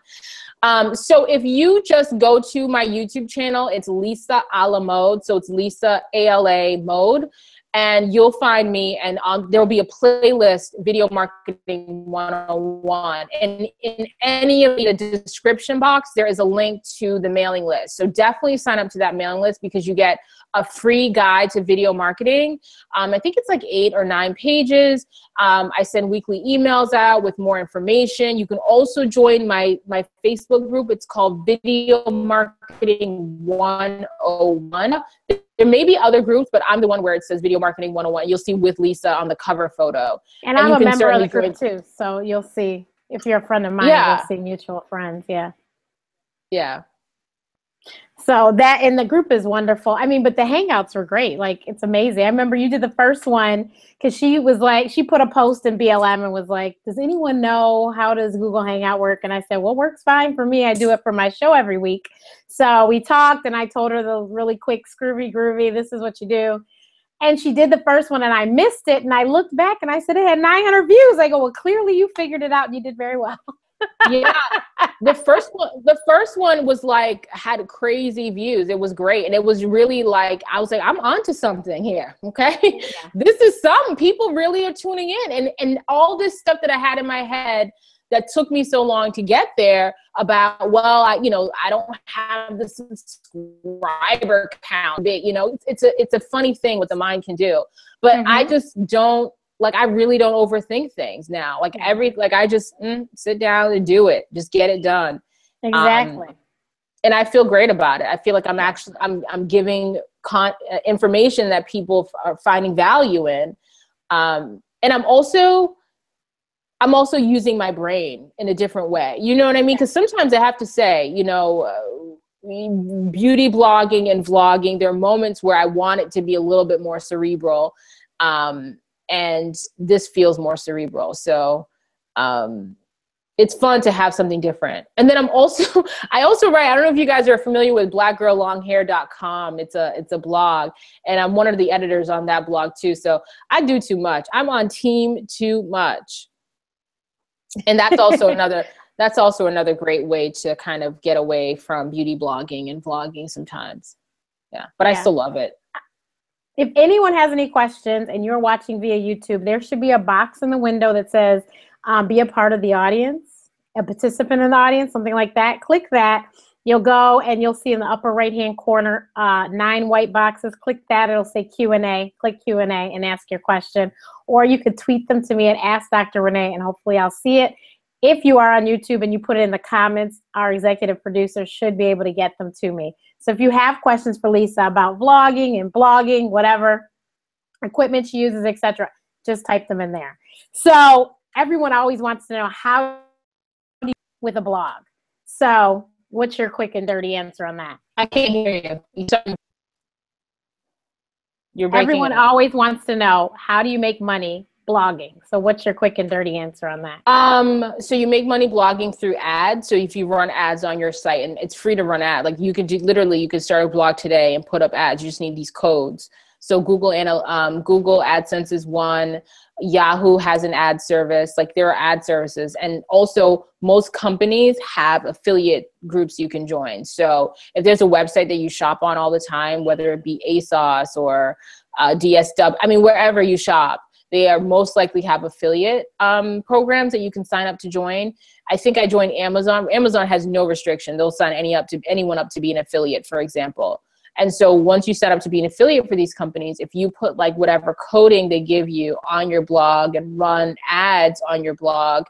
So if you just go to my YouTube channel, it's Lisa a la mode. So it's Lisa ALA mode. and you'll find me, and there'll be a playlist, Video Marketing 101. And in any of the description box, there is a link to the mailing list. So definitely sign up to that mailing list, because you get a free guide to video marketing. I think it's like 8 or 9 pages. I send weekly emails out with more information. You can also join my Facebook group. It's called Video Marketing 101. There may be other groups, but I'm the one where it says Video Marketing 101. You'll see with Lisa on the cover photo. And I'm a member of the group too. So you'll see, if you're a friend of mine, you'll see mutual friends. Yeah. Yeah. So that in the group is wonderful. I mean, but the Hangouts were great. Like, it's amazing. I remember you did the first one, because she was like, she put a post in BLM and was like, does anyone know how does Google Hangout work? And I said, well, works fine for me. I do it for my show every week. So we talked, and I told her the really quick, groovy, this is what you do. And she did the first one, and I missed it. And I looked back and I said, it had 900 views. I go, well, clearly you figured it out and you did very well. Yeah, the first one was like, had crazy views. It was great. And it was really like, I was like, I'm onto something here. Okay. Yeah. This is something. People really are tuning in, and all this stuff that I had in my head that took me so long to get there about, well, I don't have the subscriber count. It's a funny thing what the mind can do, but I just don't. Like, I really don't overthink things now. Like, I just sit down and do it. Just get it done. Exactly. And I feel great about it. I feel like I'm giving information that people are finding value in. And I'm also using my brain in a different way. You know what I mean? Because sometimes I have to say, beauty blogging and vlogging, there are moments where I want it to be a little bit more cerebral. And this feels more cerebral. So it's fun to have something different. And then I also write, I don't know if you guys are familiar with blackgirllonghair.com. It's a blog, and I'm one of the editors on that blog too. So I do too much. I'm on team too much. And that's also another great way to kind of get away from beauty blogging and vlogging sometimes. Yeah, but I still love it. If anyone has any questions and you're watching via YouTube, there should be a box in the window that says, be a part of the audience, a participant in the audience, something like that. Click that. You'll go and you'll see in the upper right-hand corner, 9 white boxes. Click that. It'll say Q&A. Click Q&A and ask your question. Or you could tweet them to me at Ask Dr. Renee, and hopefully I'll see it. If you are on YouTube and you put it in the comments, our executive producer should be able to get them to me. So if you have questions for Lisa about vlogging and blogging, whatever equipment she uses, etc., just type them in there. So everyone always wants to know, how do you with a blog? So what's your quick and dirty answer on that? I can't hear you. Everyone always wants to know, how do you make money blogging? So what's your quick and dirty answer on that? So you make money blogging through ads. So if you run ads on your site, and it's free to run ad, like you could you could start a blog today and put up ads. You just need these codes. So Google AdSense is one. Yahoo has an ad service. Like, there are ad services. And also most companies have affiliate groups you can join. So if there's a website that you shop on all the time, whether it be ASOS or DSW, I mean, wherever you shop, they are most likely have affiliate programs that you can sign up to join. I think I joined Amazon. Amazon has no restriction. They'll sign anyone up to be an affiliate, for example. And so once you set up to be an affiliate for these companies, if you put like whatever coding they give you on your blog and run ads on your blog,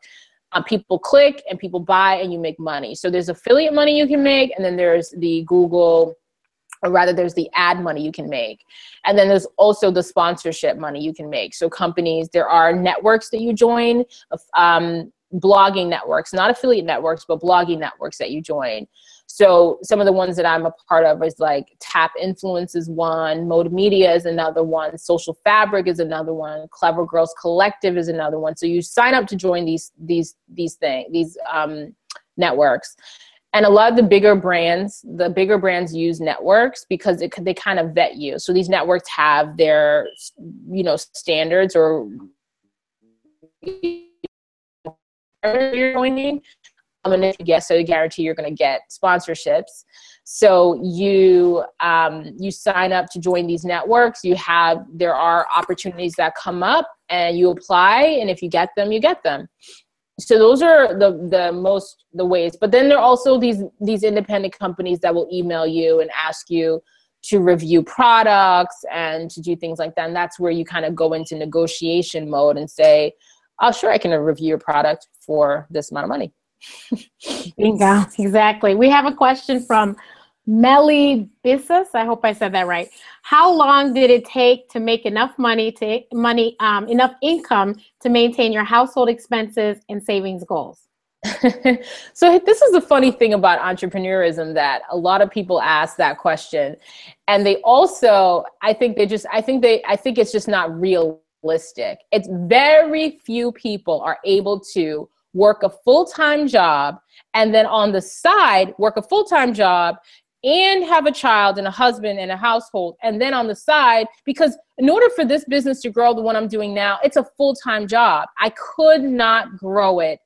people click and people buy and you make money. So there's affiliate money you can make, and then there's the there's the ad money you can make. And then there's also the sponsorship money you can make. So companies, there are networks that you join, blogging networks, not affiliate networks, but blogging networks that you join. So some of the ones that I'm a part of is like Tap Influence is one, Mode Media is another one, Social Fabric is another one, Clever Girls Collective is another one. So you sign up to join these networks. And a lot of the bigger brands use networks because they kind of vet you. So these networks have their, standards or you're joining. and if you get, so you guarantee you're going to get sponsorships. So you sign up to join these networks. There are opportunities that come up and you apply, and if you get them, you get them. So those are the ways. But then there are also these independent companies that will email you and ask you to review products and to do things like that. And that's where you kind of go into negotiation mode and say, oh, sure, I can review your product for this amount of money. Bingo. Exactly. We have a question from Melly Bissus. I hope I said that right. How long did it take to make enough enough income to maintain your household expenses and savings goals? So this is the funny thing about entrepreneurism, that a lot of people ask that question, and they also, I think it's just not realistic. It's very few people are able to work a full-time job and then on the side work a full-time job and have a child and a husband and a household, and then on the side, because in order for this business to grow, the one I'm doing now, it's a full-time job. I could not grow it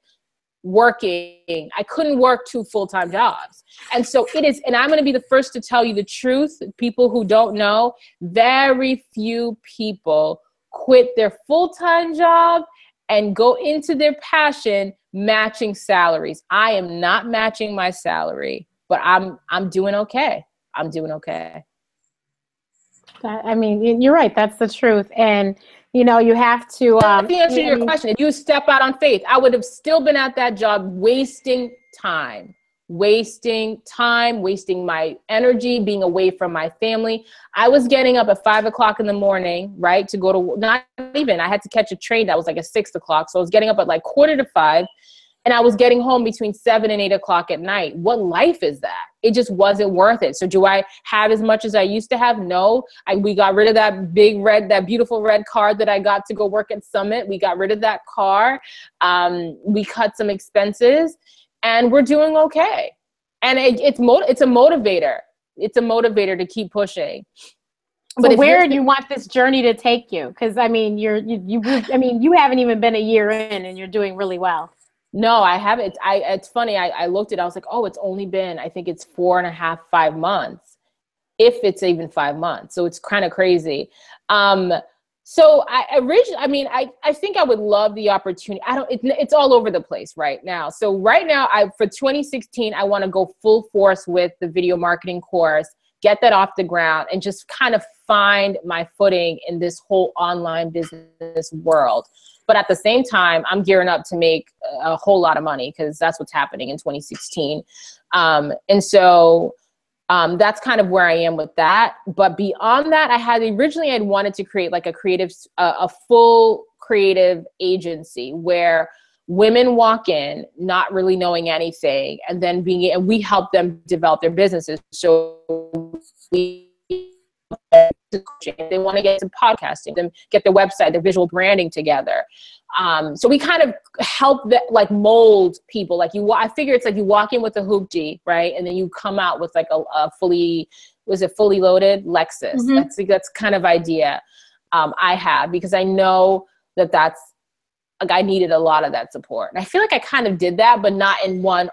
working. I couldn't work 2 full-time jobs. And so it is, and I'm going to be the first to tell you the truth. People who don't know, very few people quit their full-time job and go into their passion matching salaries. I am not matching my salary, but I'm doing okay. I'm doing okay. I mean, you're right. That's the truth. And, you know, you have to... Let me answer your question. If you step out on faith, I would have still been at that job wasting time, wasting my energy, being away from my family. I was getting up at 5 o'clock in the morning, right, to go to, not even, I had to catch a train that was like at 6 o'clock. So I was getting up at like 4:45, and I was getting home between 7 and 8 o'clock at night. What life is that? It just wasn't worth it. So do I have as much as I used to have? No. We got rid of that beautiful red car that I got to go work at Summit. We got rid of that car. We cut some expenses, and we're doing okay. And it's a motivator. It's a motivator to keep pushing. But so where do you want this journey to take you? Because I mean, you haven't even been a year in, and you're doing really well. No, I haven't. It's funny. I looked at it. I was like, oh, it's only been, I think it's 4.5, 5 months, if it's even 5 months. So it's kind of crazy. So I think I would love the opportunity. It's all over the place right now. So right now, for 2016, I want to go full force with the video marketing course, get that off the ground, and just kind of find my footing in this whole online business world. But at the same time, I'm gearing up to make a whole lot of money, because that's what's happening in 2016. And so that's kind of where I am with that. But beyond that, I'd wanted to create like a full creative agency where women walk in not really knowing anything, and then we help them develop their businesses. So they want to get into podcasting, them get their website, their visual branding together. So we kind of help mold people. I figure it's like you walk in with a hoopty, right? And then you come out with like a fully loaded Lexus. Mm-hmm. That's kind of idea I have, because I know that's like, I needed a lot of that support. And I feel like I kind of did that, but not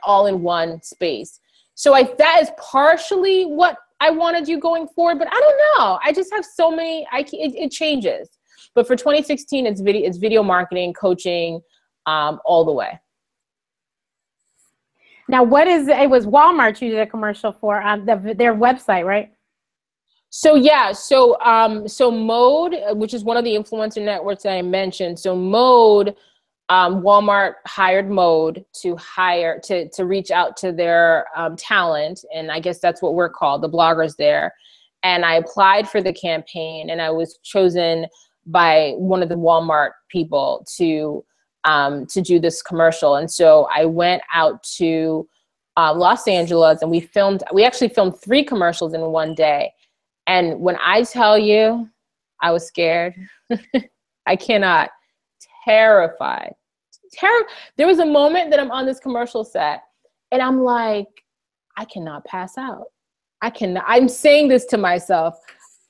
all in one space. So that is partially what I want to do going forward, but I don't know. I just have so many, it changes. But for 2016, it's video marketing, coaching, all the way. Now, it was Walmart you did a commercial for on their website, right? So yeah, so Mode, which is one of the influencer networks that I mentioned. So Mode, Walmart hired Mode to reach out to their talent, and I guess that's what we're called, the bloggers there. And I applied for the campaign, and I was chosen by one of the Walmart people to do this commercial. And so I went out to Los Angeles, and we actually filmed 3 commercials in one day. And when I tell you, I was scared. I cannot. Terrified. There was a moment that I'm on this commercial set, and I'm like, I cannot pass out. I'm saying this to myself.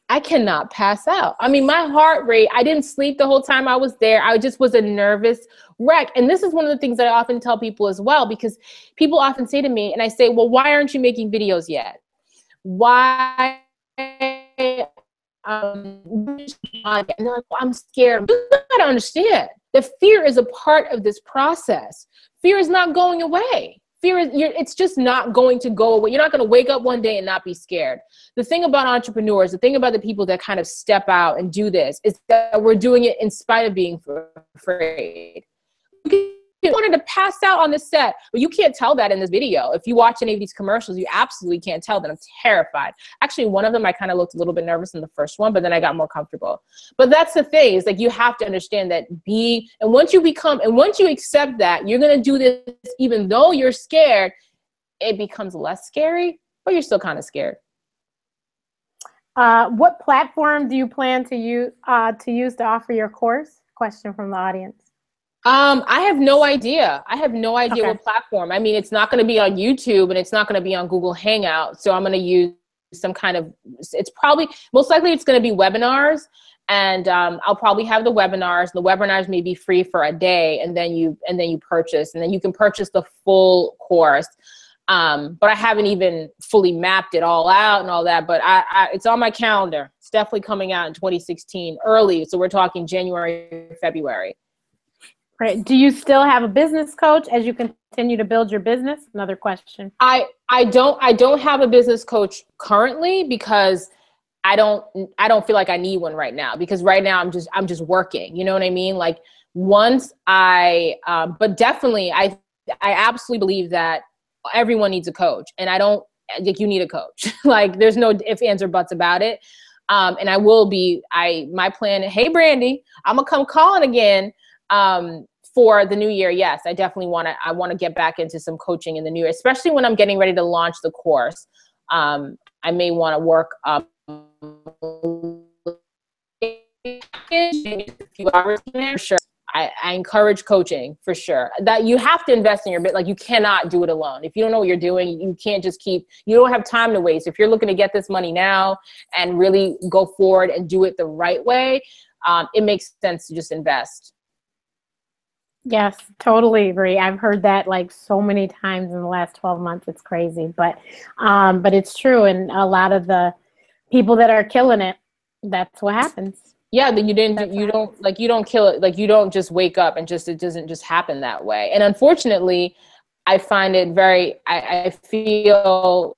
I cannot pass out. I mean, my heart rate, I didn't sleep the whole time I was there. I just was a nervous wreck. And this is one of the things that I often tell people as well, because people often say to me, and I say, well, why aren't you making videos yet? Why? And they're like, well, I'm scared. You gotta understand that fear is a part of this process. Fear is not going away. Fear is, it's just not going to go away. You're not going to wake up one day and not be scared. The thing about entrepreneurs, the thing about the people that kind of step out and do this is that we're doing it in spite of being afraid. You wanted to pass out on the set, but you can't tell that in this video. If you watch any of these commercials, you absolutely can't tell that I'm terrified. Actually, one of them, I kind of looked a little bit nervous in the first one, but then I got more comfortable. But that's the thing, is like, you have to understand that and once you accept that you're going to do this, even though you're scared, it becomes less scary, but you're still kind of scared. What platform do you plan to use to offer your course? Question from the audience. I have no idea. Okay. What platform. I mean, it's not going to be on YouTube and it's not going to be on Google Hangout. So I'm going to use some kind of, most likely it's going to be webinars, and I'll probably have the webinars. The webinars may be free for a day, and then you purchase, and then you can purchase the full course. But I haven't even fully mapped it all out and all that, but it's on my calendar. It's definitely coming out in 2016 early. So we're talking January, February. Right. Do you still have a business coach as you continue to build your business? Another question. I don't have a business coach currently, because I don't feel like I need one right now, because right now I'm just working. You know what I mean? Like, once but definitely I absolutely believe that everyone needs a coach, and you need a coach. Like, there's no ifs, ands, or buts about it. And my plan, hey Brandy, I'm gonna come calling again. For the new year, yes, I definitely want to get back into some coaching in the new year, especially when I'm getting ready to launch the course. I may want to work a few hours in there. Sure. I encourage coaching for sure. That you have to invest in your bit. Like, you cannot do it alone. If you don't know what you're doing, you can't just you don't have time to waste. If you're looking to get this money now and really go forward and do it the right way, it makes sense to just invest. Yes, totally agree. I've heard that like so many times in the last 12 months. It's crazy, but it's true. And a lot of the people that are killing it, that's what happens. Yeah, that you don't kill it. Like, you don't just wake up and it doesn't just happen that way. And unfortunately, I find it I feel,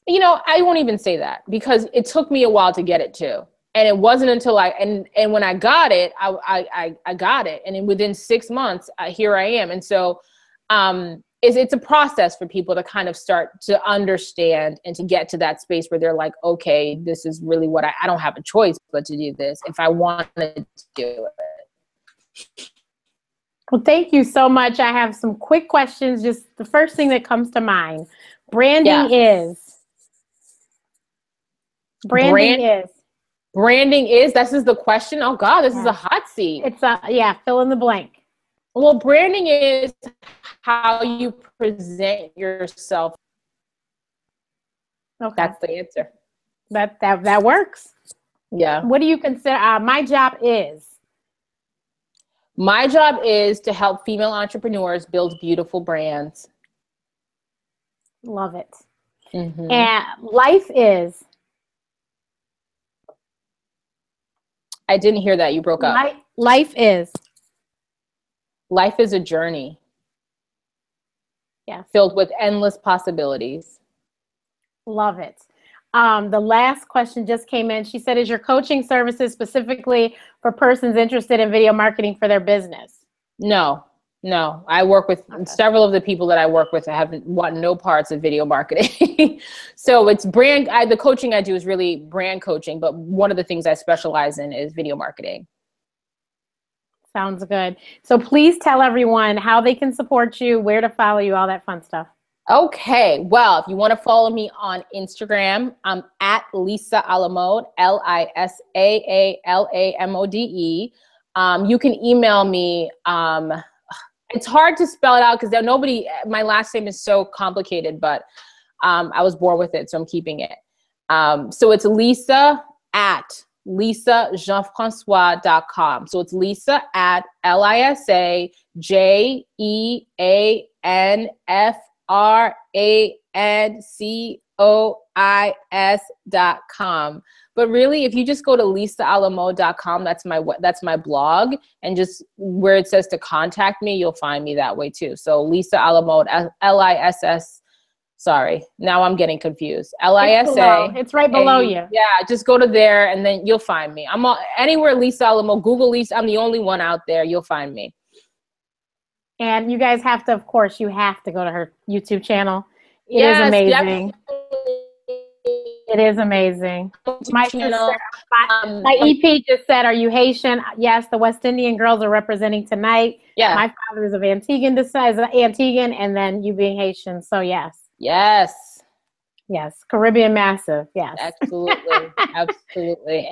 I won't even say that, because it took me a while to get it too. And it wasn't until and when I got it, I got it. And within 6 months, here I am. And so it's a process for people to kind of start to understand and to get to that space where they're like, okay, this is really what I don't have a choice but to do this if I want to do it. Well, thank you so much. I have some quick questions. Just the first thing that comes to mind. Branding is. This is the question. Oh God, this is a hot seat. It's fill in the blank. Well, branding is how you present yourself. Okay. That's the answer. That works. Yeah. What do you consider? My job is to help female entrepreneurs build beautiful brands. Love it. Mm-hmm. And life is. I didn't hear that. You broke up. Life is a journey. Yeah. Filled with endless possibilities. Love it. The last question just came in. She said, is your coaching services specifically for persons interested in video marketing for their business? No. I work with several of the people that I work with have no parts of video marketing. So it's the coaching I do is really brand coaching, but one of the things I specialize in is video marketing. Sounds good. So please tell everyone how they can support you, where to follow you, all that fun stuff. Okay. Well, if you want to follow me on Instagram, I'm at Lisa Alamode, LISAALAMODE. You can email me. It's hard to spell it out because my last name is so complicated, but I was born with it, so I'm keeping it. So it's Lisa at LisaJean-Francois.com. So it's Lisa at LisaJean-Francois.com. But really, if you just go to lisaalamo.com, that's my blog, and just where it says to contact me, you'll find me that way too. So Lisa Alamo, LISS. Sorry, now I'm getting confused. LISA. It's right below you. Yeah, just go to there and then you'll find me. I'm anywhere Lisa Alamo. Google Lisa. I'm the only one out there. You'll find me. And you guys have to, of course, you have to go to her YouTube channel. It is amazing. It is amazing. My EP just said, "Are you Haitian?" Yes, the West Indian girls are representing tonight. Yeah. My father is of Antiguan descent, and then you being Haitian. So yes. Yes. Yes. Caribbean massive. Yes. Absolutely. Absolutely.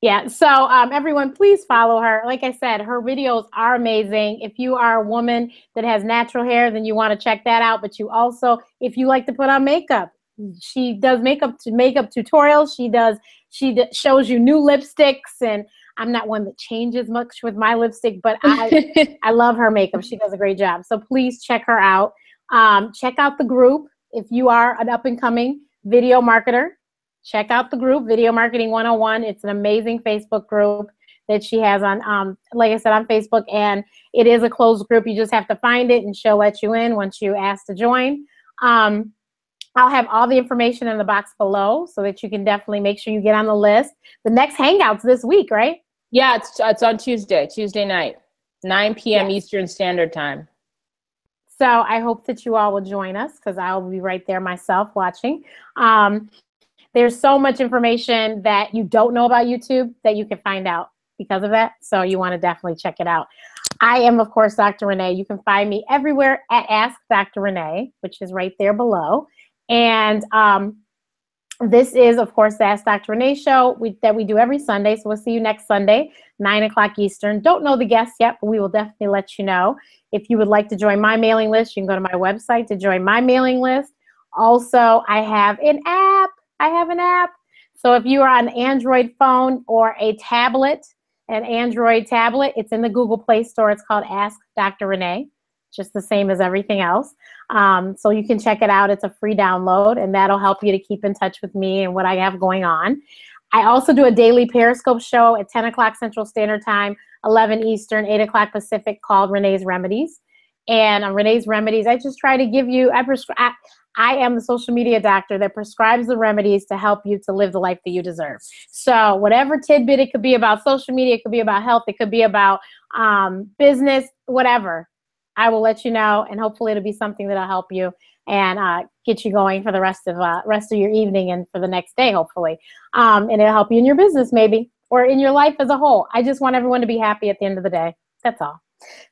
Yeah. So everyone, please follow her. Like I said, her videos are amazing. If you are a woman that has natural hair, then you want to check that out. But you also, if you like to put on makeup, she does makeup tutorials. She shows you new lipsticks, and I'm not one that changes much with my lipstick, but I love her makeup. She does a great job. So please check her out. Check out the group. If you are an up-and-coming video marketer, check out the group, Video Marketing 101. It's an amazing Facebook group that she has on, like I said, on Facebook, and it is a closed group. You just have to find it, and she'll let you in once you ask to join. I'll have all the information in the box below so that you can definitely make sure you get on the list. The next Hangout's this week, right? Yeah, it's on Tuesday night, 9 p.m. Yes. Eastern Standard Time. So I hope that you all will join us, because I'll be right there myself watching. There's so much information that you don't know about YouTube that you can find out because of that. So you want to definitely check it out. I am, of course, Dr. Renee. You can find me everywhere at Ask Dr. Renee, which is right there below. And this is, of course, the Ask Dr. Renee show that we do every Sunday. So we'll see you next Sunday, 9 o'clock Eastern. Don't know the guests yet, but we will definitely let you know. If you would like to join my mailing list, you can go to my website to join my mailing list. Also, I have an app. So if you are on an Android phone or a tablet, an Android tablet, it's in the Google Play Store. It's called Ask Dr. Renee, just the same as everything else. So you can check it out. It's a free download, and that'll help you to keep in touch with me and what I have going on. I also do a daily Periscope show at 10 o'clock Central Standard Time, 11 Eastern, 8 o'clock Pacific, called Renee's Remedies. And on Renee's Remedies, I just try to give you, I am the social media doctor that prescribes the remedies to help you to live the life that you deserve. So whatever tidbit, it could be about social media, it could be about health, it could be about business, whatever. I will let you know, and hopefully it'll be something that'll help you and get you going for the rest of your evening and for the next day, hopefully. And it'll help you in your business maybe, or in your life as a whole. I just want everyone to be happy at the end of the day. That's all.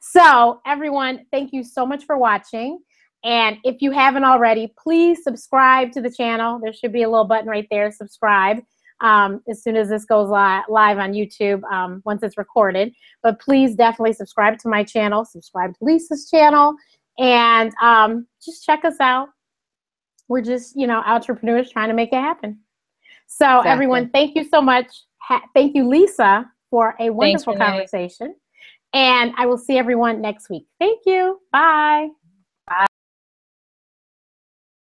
So everyone, thank you so much for watching. And if you haven't already, please subscribe to the channel. There should be a little button right there, subscribe, as soon as this goes live on YouTube, once it's recorded. But please definitely subscribe to my channel, subscribe to Lisa's channel, and just check us out. We're just, entrepreneurs trying to make it happen. So exactly. Everyone, thank you so much. Thank you, Lisa, for a wonderful conversation. And I will see everyone next week. Thank you. Bye.